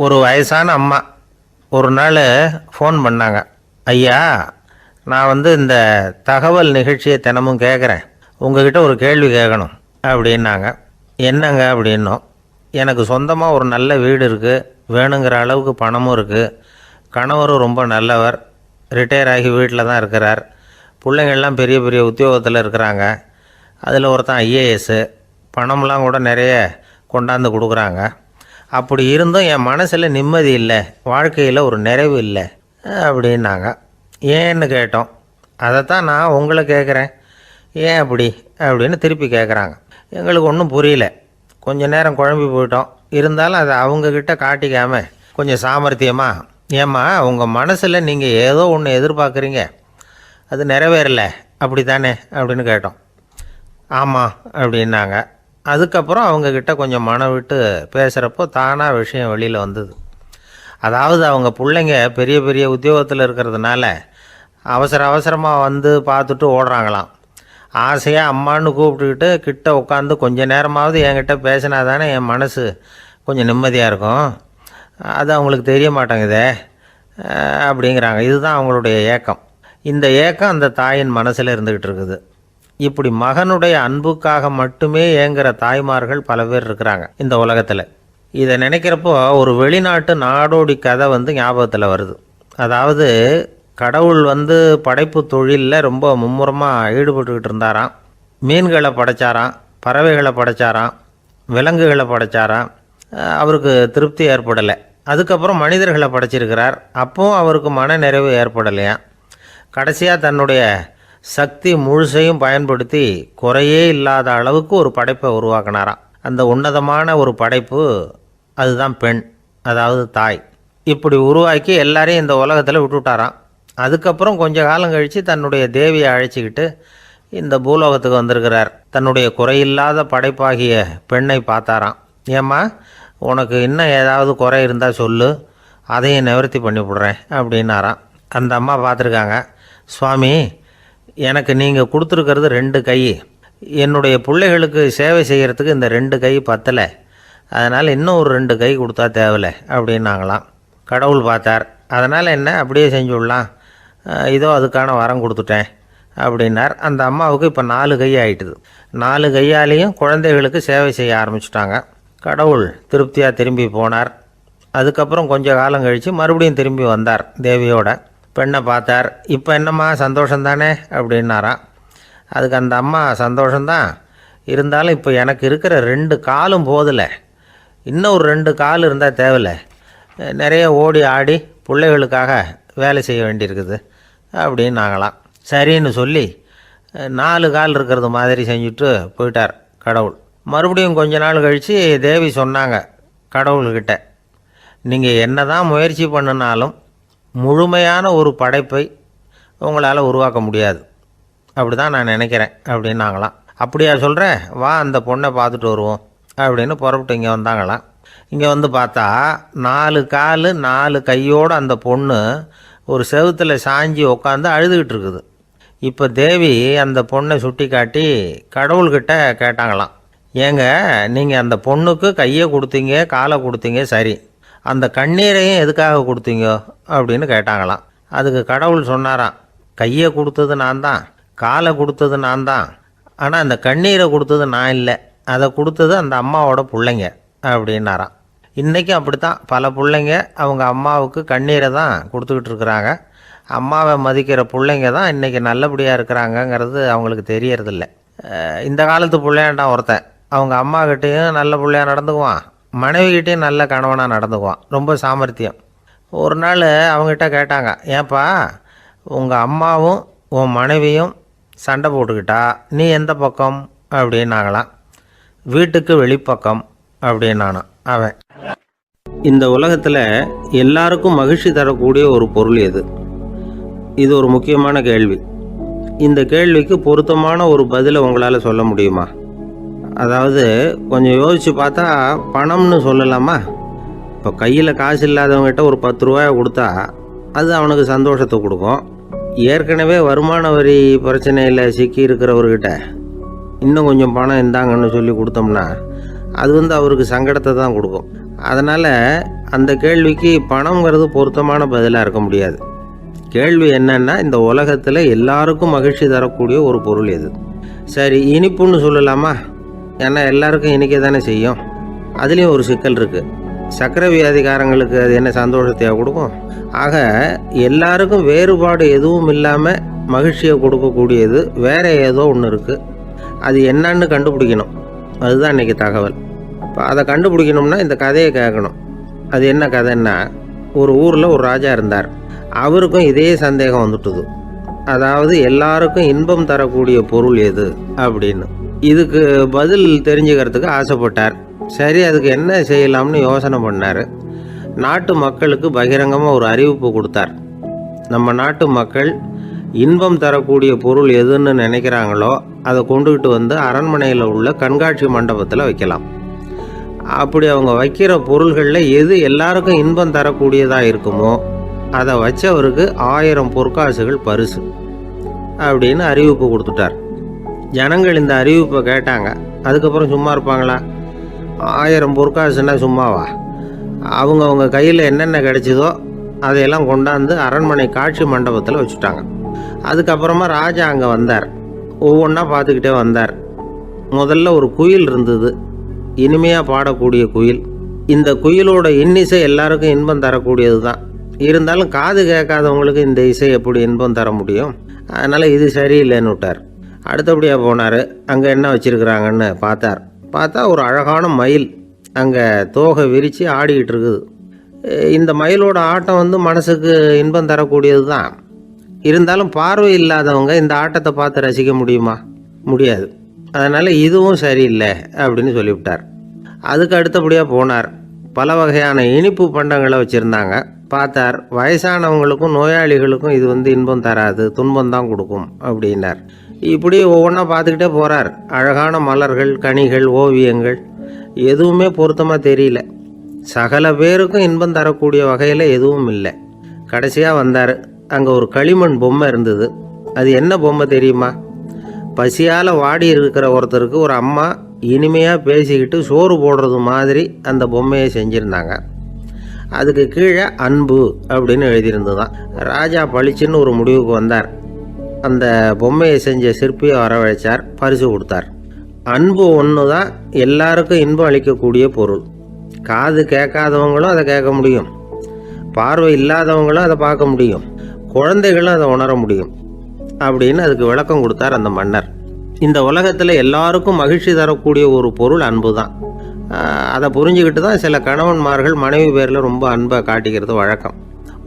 ஒரு வயசான அம்மா ஒரு நாள் ஃபோன் பண்ணாங்க. ஐயா, நான் இந்த தகவல் நிகழ்ச்சியை தினமும் கேட்குறேன், உங்ககிட்ட ஒரு கேள்வி கேட்கணும் அப்படின்னாங்க. என்னங்க அப்படின்னோம். எனக்கு சொந்தமாக ஒரு நல்ல வீடு இருக்குது, வேணுங்கிற அளவுக்கு பணமும் இருக்குது, கணவரும் ரொம்ப நல்லவர், ரிட்டையர் ஆகி வீட்டில் தான் இருக்கிறார், பிள்ளைங்கள்லாம் பெரிய பெரிய உத்தியோகத்தில் இருக்கிறாங்க, அதில் ஒருத்தன் ஐஏஎஸ்ஸு, பணம்லாம் கூட நிறைய கொண்டாந்து கொடுக்குறாங்க. அப்படி இருந்தும் என் மனசில் நிம்மதி இல்லை, வாழ்க்கையில் ஒரு நிறைவு இல்லை அப்படின்னாங்க. ஏன்னு கேட்டோம். அதைத்தான் நான் உங்களை கேட்குறேன், ஏன் அப்படி அப்படின்னு திருப்பி கேட்குறாங்க. எங்களுக்கு ஒன்றும் புரியல, கொஞ்சம் நேரம் குழம்பி போயிட்டோம். இருந்தாலும் அதை அவங்கக்கிட்ட காட்டிக்காமல் கொஞ்சம் சாமர்த்தியமாக, ஏம்மா உங்கள் மனசில் நீங்கள் ஏதோ ஒன்று எதிர்பார்க்குறீங்க, அது நிறைவேறலை அப்படி தானே அப்படின்னு கேட்டோம். ஆமாம் அப்படின்னாங்க. அதுக்கப்புறம் அவங்கக்கிட்ட கொஞ்சம் மனம் விட்டு பேசுகிறப்போ தானாக விஷயம் வெளியில் வந்தது. அதாவது அவங்க பிள்ளைங்க பெரிய பெரிய உத்தியோகத்தில் இருக்கிறதுனால அவசரமாக பார்த்துட்டு ஓடுறாங்களாம். ஆசையாக அம்மான்னு கூப்பிட்டுக்கிட்டு கிட்ட உட்காந்து கொஞ்சம் நேரமாவது என்கிட்ட பேசினா தானே என் மனசு கொஞ்சம் நிம்மதியாக இருக்கும். அது அவங்களுக்கு தெரிய மாட்டேங்குதே அப்படிங்கிறாங்க. இதுதான் அவங்களுடைய ஏக்கம். இந்த ஏக்கம் அந்த தாயின் மனசில் இருந்துக்கிட்டு இருக்குது. இப்படி மகனுடைய அன்புக்காக மட்டுமே ஏங்குகிற தாய்மார்கள் பல பேர் இருக்கிறாங்க இந்த உலகத்தில். இதை நினைக்கிறப்போ ஒரு வெளிநாட்டு நாடோடி கதை ஞாபகத்தில் வருது. அதாவது கடவுள் படைப்பு தொழிலில் ரொம்ப மும்முரமாக ஈடுபட்டுக்கிட்டு இருந்தாராம். மீன்களை படைச்சாராம், பறவைகளை படைச்சாராம், விலங்குகளை படைச்சாராம். அவருக்கு திருப்தி ஏற்படலை. அதுக்கப்புறம் மனிதர்களை படைச்சிருக்கிறார். அப்போவும் அவருக்கு மன நிறைவு ஏற்படலையா. கடைசியாக தன்னுடைய சக்தி முழுசையும் பயன்படுத்தி குறையே இல்லாத அளவுக்கு ஒரு படைப்பை உருவாக்கினாராம். அந்த உன்னதமான ஒரு படைப்பு அதுதான் பெண், அதாவது தாய். இப்படி உருவாக்கி எல்லாரையும் இந்த உலகத்தில் விட்டுவிட்டாராம். அதுக்கப்புறம் கொஞ்ச காலம் கழித்து தன்னுடைய தேவியை அழைச்சிக்கிட்டு இந்த பூலோகத்துக்கு வந்திருக்கிறார். தன்னுடைய குறையில்லாத படைப்பாகிய பெண்ணை பார்த்தாராம். ஏம்மா, உனக்கு இன்னும் ஏதாவது குறை இருந்தால் சொல்லு, அதையும் நிவர்த்தி பண்ணி விடுறேன் அப்படின்னாராம். அந்த அம்மா பார்த்துருக்காங்க. சுவாமி, எனக்கு நீங்கள் கொடுத்துருக்கிறது 2 கை, என்னுடைய பிள்ளைகளுக்கு சேவை செய்கிறதுக்கு இந்த 2 கை பத்தலை, அதனால் இன்னும் ஒரு 2 கை கொடுத்தா தேவலை அப்படின்னாங்களாம். கடவுள் பார்த்தார். அதனால் என்ன, அப்படியே செஞ்சு விடலாம், இதோ அதுக்கான வரம் கொடுத்துட்டேன் அப்படின்னார். அந்த அம்மாவுக்கு இப்போ 4 கை ஆகிட்டுது. 4 கையாலேயும் குழந்தைகளுக்கு சேவை செய்ய ஆரம்பிச்சிட்டாங்க. கடவுள் திருப்தியாக திரும்பி போனார். அதுக்கப்புறம் கொஞ்சம் காலம் கழித்து மறுபடியும் திரும்பி வந்தார் தேவியோட. பெண்ணை பார்த்தார். இப்போ என்னம்மா சந்தோஷந்தானே அப்படின்னாராம். அதுக்கு அந்த அம்மா, சந்தோஷந்தான், இருந்தாலும் இப்போ எனக்கு இருக்கிற 2 காலும் போதில்லை, இன்னும் ஒரு 2 கால் இருந்தால் தேவையில்லை, நிறைய ஓடி ஆடி பிள்ளைகளுக்காக வேலை செய்ய வேண்டியிருக்குது அப்படின்னாங்களாம். சரின்னு சொல்லி 4 கால் இருக்கிறது மாதிரி செஞ்சுட்டு போயிட்டார் கடவுள். மறுபடியும் கொஞ்ச நாள் கழித்து தேவி சொன்னாங்க கடவுள்கிட்ட, நீங்கள் என்ன தான் முயற்சி பண்ணினாலும் முழுமையான ஒரு படைப்பை உங்களால் உருவாக்க முடியாது, அப்படி தான் நான் நினைக்கிறேன் அப்படின்னாங்களாம். அப்படியா சொல்கிறேன், வா அந்த பொண்ணை பார்த்துட்டு வருவோம் அப்படின்னு புறப்பட்டு இங்கே வந்தாங்களாம். இங்கே பார்த்தா 4 கால் 4 கையோடு அந்த பொண்ணு ஒரு செவுத்தில் சாஞ்சி உட்காந்து அழுதுகிட்டு இருக்குது. இப்போ தேவி அந்த பொண்ணை சுட்டி காட்டி கடவுள்கிட்ட கேட்டாங்களாம், ஏங்க நீங்கள் அந்த பொண்ணுக்கு கையை கொடுத்தீங்க, காலை கொடுத்தீங்க, சரி, அந்த கண்ணீரையும் எதுக்காக கொடுத்தீங்க அப்படின்னு கேட்டாங்களாம். அதுக்கு கடவுள் சொன்னாராம், கையை கொடுத்தது நான் தான், காலை கொடுத்தது நான் தான், ஆனால் அந்த கண்ணீரை கொடுத்தது நான் இல்லை, அதை கொடுத்தது அந்த அம்மாவோட பிள்ளைங்க அப்படின்னாராம். இன்றைக்கும் அப்படி தான் பல பிள்ளைங்க அவங்க அம்மாவுக்கு கண்ணீரை தான் கொடுத்துக்கிட்டு இருக்கிறாங்க. அம்மாவை மதிக்கிற பிள்ளைங்க தான் இன்றைக்கி நல்லபடியாக இருக்கிறாங்கங்கிறது அவங்களுக்கு தெரியறதில்ல. இந்த காலத்து பிள்ளையாண்டான் ஒருத்தன் அவங்க அம்மாக்கிட்டேயும் நல்ல பிள்ளையாக நடந்துக்குவான், மனைவிக்கிட்டேயும் நல்ல கணவனாக நடந்துக்குவான், ரொம்ப சாமர்த்தியம். ஒரு நாள் அவங்ககிட்ட கேட்டாங்க, ஏப்பா உங்கள் அம்மாவும் உன் மனைவியும் சண்டை போட்டுக்கிட்டா நீ எந்த பக்கம் அப்படின்னாங்களாம். வீட்டுக்கு வெளிப்பக்கம் அப்படின்னானான் அவன். இந்த உலகத்தில் எல்லாருக்கும் மகிழ்ச்சி தரக்கூடிய ஒரு பொருள் எது? இது ஒரு முக்கியமான கேள்வி. இந்த கேள்விக்கு பொருத்தமான ஒரு பதிலை உங்களால் சொல்ல முடியுமா? அதாவது கொஞ்சம் யோசித்து பார்த்தா பணம்னு சொல்லலாமா? இப்போ கையில் காசு இல்லாதவங்ககிட்ட ஒரு 10 ரூபாயை கொடுத்தா அது அவனுக்கு சந்தோஷத்தை கொடுக்கும். ஏற்கனவே வருமான வரி பிரச்சனையில் சிக்கி இருக்கிறவர்கிட்ட இன்னும் கொஞ்சம் பணம் இருந்தாங்கன்னு சொல்லி கொடுத்தோம்னா அது அவருக்கு சங்கடத்தை தான் கொடுக்கும். அதனால் அந்த கேள்விக்கு பணங்கிறது பொருத்தமான பதிலாக இருக்க முடியாது. கேள்வி என்னன்னா, இந்த உலகத்தில் எல்லாருக்கும் மகிழ்ச்சி தரக்கூடிய ஒரு பொருள் எது? சரி, இனிப்புன்னு சொல்லலாமா? ஏன்னா எல்லாருக்கும் இனிக்க தானே செய்யும். அதுலேயும் ஒரு சிக்கல் இருக்குது. சர்க்கரை வியாதிக்காரங்களுக்கு அது என்ன சந்தோஷத்தையாக கொடுக்கும்? ஆக எல்லாருக்கும் வேறுபாடு எதுவும் இல்லாமல் மகிழ்ச்சியை கொடுக்கக்கூடியது வேற ஏதோ ஒன்று இருக்குது. அது என்னன்னு கண்டுபிடிக்கணும். அதுதான் இன்றைக்கி தகவல். இப்போ அதை கண்டுபிடிக்கணும்னா இந்த கதையை கேட்கணும். அது என்ன கதைன்னா, ஒரு ஊரில் ஒரு ராஜா இருந்தார். அவருக்கும் இதே சந்தேகம் வந்துட்டுது. அதாவது எல்லாருக்கும் இன்பம் தரக்கூடிய பொருள் எது அப்படின்னு. இதுக்கு பதில் தெரிஞ்சுக்கிறதுக்கு ஆசைப்பட்டார். சரி, அதுக்கு என்ன செய்யலாம்னு யோசனை பண்ணார். நாட்டு மக்களுக்கு பகிரங்கமாக ஒரு அறிவிப்பு கொடுத்தார். நம்ம நாட்டு மக்கள் இன்பம் தரக்கூடிய பொருள் எதுன்னு நினைக்கிறாங்களோ அதை கொண்டுகிட்டு வந்து அரண்மனையில் உள்ள கண்காட்சி மண்டபத்தில் வைக்கலாம். அப்படி அவங்க வைக்கிற பொருள்களில் எது எல்லாருக்கும் இன்பம் தரக்கூடியதாக இருக்குமோ அதை வச்சவருக்கு 1000 பொற்காசுகள் பரிசு அப்படின்னு அறிவிப்பு கொடுத்துட்டார். ஜனங்கள் இந்த அறிவிப்பை கேட்டாங்க. அதுக்கப்புறம் சும்மா இருப்பாங்களா? 1000 பொற்காசுன்னா சும்மாவா? அவங்க கையில் என்னென்ன கிடைச்சதோ அதையெல்லாம் கொண்டாந்து அரண்மனை காட்சி மண்டபத்தில் வச்சுட்டாங்க. அதுக்கப்புறமா ராஜா அங்கே வந்தார். ஒவ்வொன்றா பார்த்துக்கிட்டே வந்தார். முதல்ல ஒரு குயில் இருந்தது, இனிமையாக பாடக்கூடிய குயில். இந்த குயிலோட இன்னிசை எல்லாருக்கும் இன்பம் தரக்கூடியது தான். இருந்தாலும் காது கேட்காதவங்களுக்கு இந்த இசை எப்படி இன்பம் தர முடியும்? அதனால் இது சரியில்லைன்னு விட்டார். அடுத்தபடியாக போனார். அங்கே என்ன வச்சுருக்குறாங்கன்னு பார்த்தா ஒரு அழகான மயில் அங்கே தோகை விரித்து ஆடிக்கிட்டு இருக்குது. இந்த மயிலோட ஆட்டம் மனசுக்கு இன்பம் தரக்கூடியது தான். இருந்தாலும் பார்வை இல்லாதவங்க இந்த ஆட்டத்தை பார்த்து ரசிக்க முடியுமா? முடியாது. அதனால் இதுவும் சரியில்லை அப்படின்னு சொல்லிவிட்டார். அதுக்கு அடுத்தபடியாக போனார். பல வகையான இனிப்பு பண்டங்களை வச்சுருந்தாங்க. பார்த்தார், வயசானவங்களுக்கும் நோயாளிகளுக்கும் இது இன்பம் தராது, துன்பம் தான் கொடுக்கும் அப்படின்னார். இப்படி ஒவ்வொன்றா பார்த்துக்கிட்டே போகிறார். அழகான மலர்கள், கனிகள், ஓவியங்கள் எதுவுமே பொருத்தமாக தெரியல. சகல பேருக்கும் இன்பம் தரக்கூடிய வகையில் எதுவும் இல்லை. கடைசியாக வந்தார். அங்கே ஒரு களிமண் பொம்மை இருந்தது. அது என்ன பொம்மை தெரியுமா? பசியால் வாடி இருக்கிற ஒருத்தருக்கு ஒரு அம்மா இனிமையாக பேசிக்கிட்டு சோறு போடுறது மாதிரி அந்த பொம்மையை செஞ்சுருந்தாங்க. அதுக்கு கீழே அன்பு அப்படின்னு எழுதியிருந்துதான். ராஜா பளிச்சுன்னு ஒரு முடிவுக்கு வந்தார். அந்த பொம்மையை செஞ்ச சிற்பியை வரவழைச்சார், பரிசு கொடுத்தார். அன்பு ஒன்று தான் எல்லாருக்கும் இன்பம் அளிக்கக்கூடிய பொருள். காது கேட்காதவங்களும் அதை கேட்க முடியும், பார்வை இல்லாதவங்களும் அதை பார்க்க முடியும், குழந்தைகளும் அதை உணர முடியும் அப்படின்னு அதுக்கு விளக்கம் கொடுத்தார் அந்த மன்னர். இந்த உலகத்தில் எல்லாருக்கும் மகிழ்ச்சி தரக்கூடிய ஒரு பொருள் அன்பு தான். அதை புரிஞ்சுக்கிட்டு தான் சில கணவன்மார்கள் மனைவி பேரில் ரொம்ப அன்பை காட்டிக்கிறது வழக்கம்.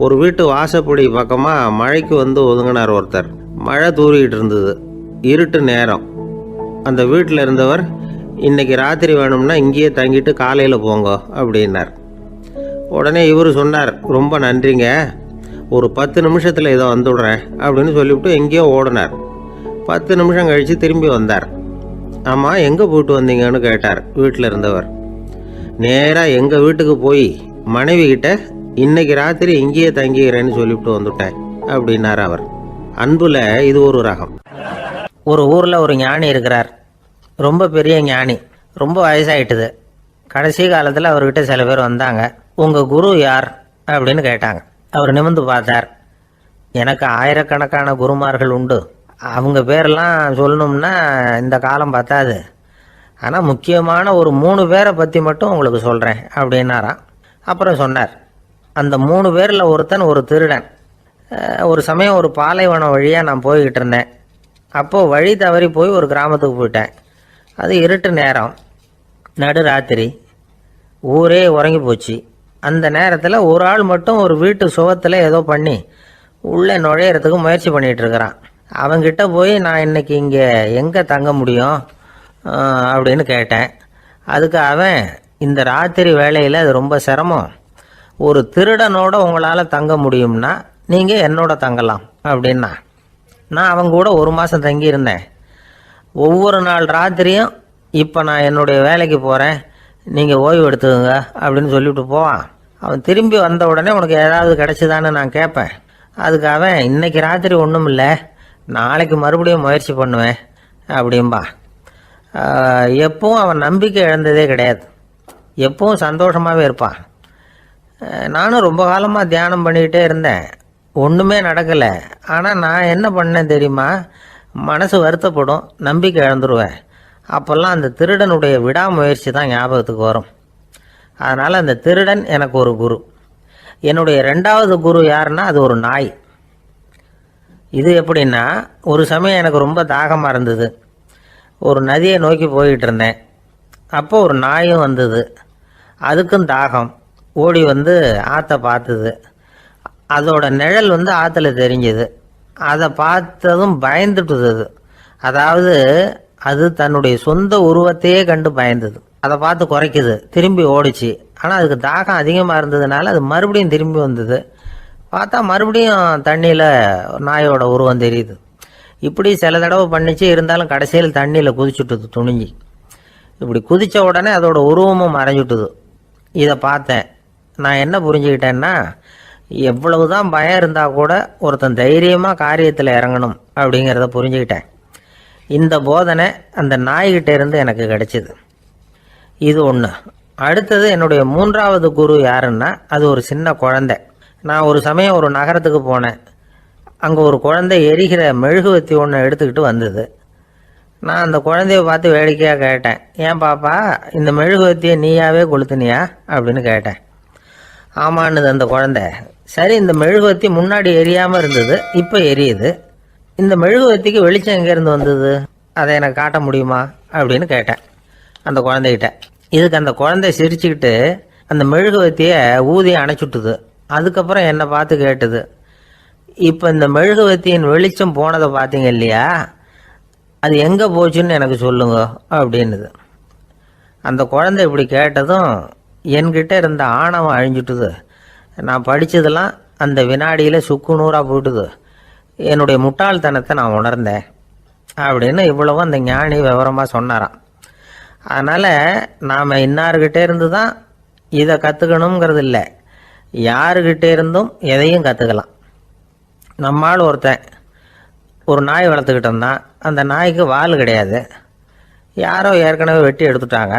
ஒரு வீட்டு வாசப்படி பக்கமாக மழைக்கு ஒதுங்கினார் ஒருத்தர். மழை தூரிக்கிட்டு இருந்தது, இருட்டு நேரம். அந்த வீட்டில் இருந்தவர், இன்றைக்கி ராத்திரி வேணும்னா இங்கேயே தங்கிட்டு காலையில் போங்க அப்படின்னார். உடனே இவர் சொன்னார், ரொம்ப நன்றிங்க, ஒரு 10 நிமிஷத்தில் இதை வந்துவிடுறேன் அப்படின்னு சொல்லிவிட்டு எங்கேயோ ஓடினார். 10 நிமிஷம் கழித்து திரும்பி வந்தார். ஆமாம், எங்கே போயிட்டு வந்தீங்கன்னு கேட்டார் வீட்டில் இருந்தவர். நேராக எங்கள் வீட்டுக்கு போய் மனைவி கிட்ட இன்றைக்கி ராத்திரி இங்கேயே தங்கிக்கிறேன்னு சொல்லிவிட்டு வந்துவிட்டேன் அப்படின்னார் அவர். அன்புல இது ஒரு ரகம். ஒரு ஊரில் ஒரு ஞானி இருக்கிறார். ரொம்ப பெரிய ஞானி, ரொம்ப வயசாகிட்டுது. கடைசி காலத்தில் அவர்கிட்ட சில பேர் வந்தாங்க. உங்கள் குரு யார் அப்படின்னு கேட்டாங்க. அவர் நிமிர்ந்து பார்த்தார். எனக்கு ஆயிரக்கணக்கான குருமார்கள் உண்டு, அவங்க பேரெல்லாம் சொல்லணும்னா இந்த காலம் பத்தாது. ஆனால் முக்கியமான ஒரு 3 பேரை பற்றி மட்டும் உங்களுக்கு சொல்கிறேன் அப்படின்னாராம். அப்புறம் சொன்னார், அந்த 3 பேரில் ஒருத்தன் ஒரு திருடன். ஒரு சமயம் ஒரு பாலைவனம் வழியாக நான் போய்கிட்டு இருந்தேன். அப்போது வழி தவறி போய் ஒரு கிராமத்துக்கு போயிட்டேன். அது இருட்டு நேரம், நடு ராத்திரி, ஊரே உறங்கி போச்சு. அந்த நேரத்தில் ஒரு ஆள் மட்டும் ஒரு வீட்டு சுவத்தில் ஏதோ பண்ணி உள்ளே நுழையிறதுக்கு முயற்சி பண்ணிகிட்ருக்கிறான். அவங்கிட்ட போய் நான் இன்றைக்கி இங்கே எங்கே தங்க முடியும் அப்படின்னு கேட்டேன். அதுக்கு அவன், இந்த ராத்திரி வேளையில் அது ரொம்ப சிரமம், ஒரு திருடனோட உங்களால் தங்க முடியும்னா நீங்கள் என்னோட தங்கலாம் அப்படின்னா. நான் அவங்க கூட 1 மாதம் தங்கியிருந்தேன். ஒவ்வொரு நாள் ராத்திரியும் இப்போ நான் என்னுடைய வேலைக்கு போகிறேன், நீங்கள் ஓய்வு எடுத்துக்கோங்க அப்படின்னு சொல்லிவிட்டு போவான். அவன் திரும்பி வந்த உடனே உனக்கு ஏதாவது கிடச்சிதான்னு நான் கேட்பேன். அதுக்கு அவன், இன்றைக்கி ராத்திரி ஒன்றும் இல்லை, நாளைக்கு மறுபடியும் முயற்சி பண்ணுவேன் அப்படின்பா. எப்பவும் அவன் நம்பிக்கை இழந்ததே கிடையாது. எப்பவும் சந்தோஷமாகவே இருப்பான். நானும் ரொம்ப காலமாக தியானம் பண்ணிக்கிட்டே இருந்தேன், ஒன்றுமே நடக்கலை. ஆனால் நான் என்ன பண்ணேன் தெரியுமா, மனசு வருத்தப்படும், நம்பிக்கை இழந்துருவேன். அப்போல்லாம் அந்த திருடனுடைய விடாமுயற்சி தான் ஞாபகத்துக்கு வரும். அதனால் அந்த திருடன் எனக்கு ஒரு குரு. என்னுடைய 2வது குரு யாருன்னா அது ஒரு நாய். இது எப்படின்னா, ஒரு சமயம் எனக்கு ரொம்ப தாகமாக இருந்தது. ஒரு நதியை நோக்கி போய்கிட்டு இருந்தேன். அப்போ ஒரு நாயும் வந்தது. அதுக்கும் தாகம். ஓடி வந்து ஆற்றை பார்த்துது. அதோட நிழல் வந்து ஆற்றுல தெரிஞ்சுது. அதை பார்த்ததும் பயந்துட்டுது. அது அதாவது அது தன்னுடைய சொந்த உருவத்தையே கண்டு பயந்தது. அதை பார்த்து குறைக்குது, திரும்பி ஓடிச்சு. ஆனால் அதுக்கு தாகம் அதிகமாக இருந்ததுனால அது மறுபடியும் திரும்பி வந்தது. பார்த்தா மறுபடியும் தண்ணியில் நாயோட உருவம் தெரியுது. இப்படி சில தடவை பண்ணிச்சு. இருந்தாலும் கடைசியில் தண்ணியில் குதிச்சுட்டுது துணிஞ்சி. இப்படி குதித்த உடனே அதோட உருவமும் மறைஞ்சுட்டுது. இதை பார்த்தேன். நான் என்ன புரிஞ்சுக்கிட்டேன்னா, எவ்வளவு தான் பயம் இருந்தால் கூட ஒருத்தன் தைரியமாக காரியத்தில் இறங்கணும் அப்படிங்கிறத புரிஞ்சுக்கிட்டேன். இந்த போதனை அந்த நாய்கிட்ட இருந்து எனக்கு கிடைச்சிது. இது ஒன்று. அடுத்தது என்னுடைய 3வது குரு யாருன்னா அது ஒரு சின்ன குழந்தை. நான் ஒரு சமயம் ஒரு நகரத்துக்கு போனேன். அங்கே ஒரு குழந்தை எரிகிற மெழுகுவத்தி ஒன்று எடுத்துக்கிட்டு வந்தது. நான் அந்த குழந்தைய பார்த்து வேடிக்கையாக கேட்டேன், ஏன் பாப்பா இந்த மெழுகுவத்தியை நீயாவே கொளுத்துனியா அப்படின்னு கேட்டேன். ஆமான்னுது அந்த குழந்தை. சரி, இந்த மெழுகுவத்தி முன்னாடி எரியாமல் இருந்தது, இப்போ எரியுது. இந்த மெழுகுவத்திக்கு வெளிச்சம் எங்கேருந்து வந்தது, அதை எனக்கு காட்ட முடியுமா அப்படின்னு கேட்டேன் அந்த குழந்தைகிட்ட. இதுக்கு அந்த குழந்தை சிரிச்சுக்கிட்டு அந்த மெழுகுவத்தியை ஊதி அணைச்சுட்டுது. அதுக்கப்புறம் என்னை பார்த்து கேட்டுது, இப்போ இந்த மெழுகுவத்தியின் வெளிச்சம் போனதை பார்த்தீங்க இல்லையா, அது எங்கே போச்சுன்னு எனக்கு சொல்லுங்க அப்படின்னுது. அந்த குழந்தை இப்படி கேட்டதும் என்கிட்ட இருந்த ஆணவம் அழிஞ்சுட்டுது. நான் படித்ததெல்லாம் அந்த வினாடியில் சுக்கு நூறாக போயிட்டுது. என்னுடைய முட்டாள்தனத்தை நான் உணர்ந்தேன் அப்படின்னு இவ்வளவும் அந்த ஞானி விவரமாக சொன்னாராம். அதனால் நாம் இன்னார்கிட்டே இருந்து தான் இதை கற்றுக்கணுங்கிறது இல்லை, யாருக்கிட்டே இருந்தும் எதையும் கற்றுக்கலாம். நம்மால் ஒருத்தன் ஒரு நாய் வளர்த்துக்கிட்டு இருந்தான். அந்த நாய்க்கு வால் கிடையாது. யாரோ ஏற்கனவே வெட்டி எடுத்துட்டாங்க.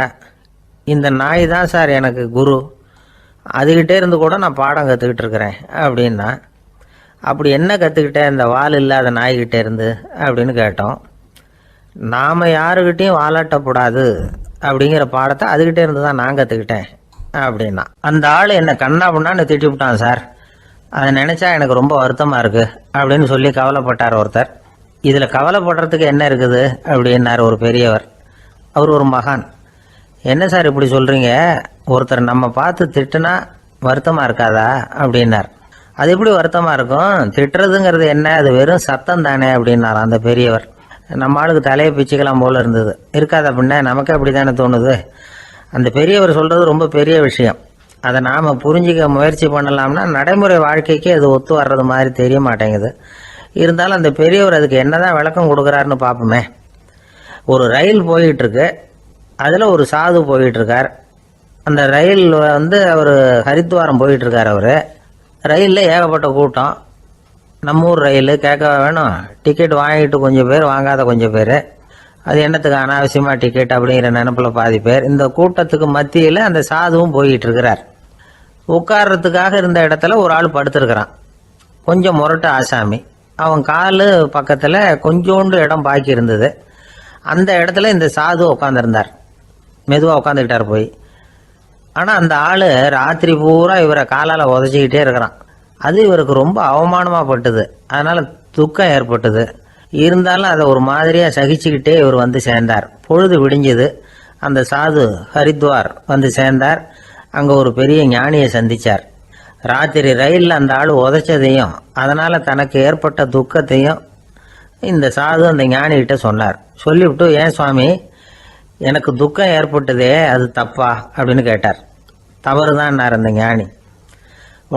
இந்த நாய் தான் சார் எனக்கு குரு, அதுக்கிட்டே இருந்து கூட நான் பாடம் கற்றுக்கிட்டு இருக்கிறேன் அப்படின்னா. அப்படி என்ன கற்றுக்கிட்டேன் இந்த வால் இல்லாத நாய்கிட்டே இருந்து அப்படின்னு கேட்டோம். நாம் யாருக்கிட்டையும் வாலாட்டக்கூடாது அப்படிங்கிற பாடத்தை அதுக்கிட்டே இருந்து தான் நான் கற்றுக்கிட்டேன் அப்படின்னா. அந்த ஆள் என்னை கண்ணா பண்ணான்னு திட்டி விட்டான் சார், அதை நினச்சா எனக்கு ரொம்ப வருத்தமாக இருக்குது அப்படின்னு சொல்லி கவலைப்பட்டார் ஒருத்தர். இதில் கவலைப்படுறதுக்கு என்ன இருக்குது அப்படின்னார் ஒரு பெரியவர். அவர் ஒரு மகான். என்ன சார் இப்படி சொல்கிறீங்க, ஒருத்தர் நம்ம பார்த்து திட்டுனா வருத்தமாக இருக்காதா அப்படின்னார். அது எப்படி வருத்தமாக இருக்கும், திட்டுறதுங்கிறது என்ன, அது வெறும் சத்தம் தானே அப்படின்னார் அந்த பெரியவர். நம்ம ஆளுக்கு தலையை பிச்சுக்கலாம் போல் இருந்தது. இருக்காது அப்படின்னா நமக்கு அப்படி தானே தோணுது. அந்த பெரியவர் சொல்கிறது ரொம்ப பெரிய விஷயம். அதை நாம் புரிஞ்சிக்க முயற்சி பண்ணலாம்னா நடைமுறை வாழ்க்கைக்கு அது ஒத்து வர்றது மாதிரி தெரிய மாட்டேங்குது. இருந்தாலும் அந்த பெரியவர் அதுக்கு என்னதான் விளக்கம் கொடுக்குறாருன்னு பார்ப்போமே. ஒரு ரயில் போயிட்டுருக்கு, அதில் ஒரு சாது போயிட்டுருக்கார். அந்த ரயில் வந்து அவர் ஹரித்வாரம் போயிட்டுருக்கார். அவர் ரயிலில் ஏகப்பட்ட கூட்டம். நம்ம ஊர் ரயில் கேட்க வேணும், டிக்கெட் வாங்கிட்டு கொஞ்சம் பேர், வாங்காத கொஞ்சம் பேர். அது என்னத்துக்கு அனாவசியமாக டிக்கெட் அப்படிங்கிற நினப்பில் பாதி பேர். இந்த கூட்டத்துக்கு மத்தியில் அந்த சாதுவும் போயிட்டுருக்கிறார். உட்கார்றதுக்காக இருந்த இடத்துல ஒரு ஆள் படுத்துருக்கிறான், கொஞ்சம் முரட்டு ஆசாமி. அவன் கால் பக்கத்தில் கொஞ்சோண்டு இடம் பாக்கி இருந்தது. அந்த இடத்துல இந்த சாது உட்காந்துருந்தார். மெதுவாக உட்காந்துக்கிட்டார் போய். ஆனால் அந்த ஆள் ராத்திரி பூரா இவரை காலால் உதச்சிக்கிட்டே இருக்கிறான். அது இவருக்கு ரொம்ப அவமானமாக பட்டுது. அதனால் துக்கம் ஏற்பட்டது. இருந்தாலும் அதை ஒரு மாதிரியாக சகிச்சுக்கிட்டே இவர் வந்து சேர்ந்தார். பொழுது விடிஞ்சது. அந்த சாது ஹரித்வார் வந்து சேர்ந்தார். அங்கே ஒரு பெரிய ஞானியை சந்தித்தார். ராத்திரி ரயிலில் அந்த ஆள் உதைச்சதையும் அதனால் தனக்கு ஏற்பட்ட துக்கத்தையும் இந்த சாது அந்த ஞானிகிட்ட சொன்னார். சொல்லிவிட்டு, ஏன் சுவாமி எனக்கு துக்கம் ஏற்பட்டதே அது தப்பா அப்படின்னு கேட்டார். தவறு தான்னார் அந்த ஞானி.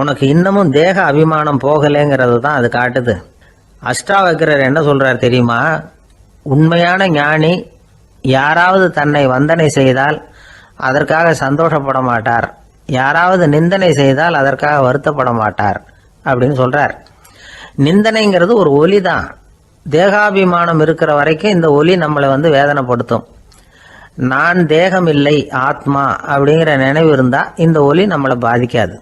உனக்கு இன்னமும் தேக அபிமானம் போகலைங்கிறது தான் அது காட்டுது. அஷ்டாவக்கிரர் என்ன சொல்கிறார் தெரியுமா, உண்மையான ஞானி யாராவது தன்னை வந்தனை செய்தால் அதற்காக சந்தோஷப்பட மாட்டார், யாராவது நிந்தனை செய்தால் அதற்காக வருத்தப்பட மாட்டார் அப்படின்னு சொல்கிறார். நிந்தனைங்கிறது ஒரு ஒலி தான். தேகாபிமானம் இருக்கிற வரைக்கும் இந்த ஒலி நம்மளை வந்து வேதனைப்படுத்தும். நான் தேகம் இல்லை ஆத்மா அப்படிங்கிற நினைவு இருந்தால் இந்த ஒலி நம்மளை பாதிக்காது.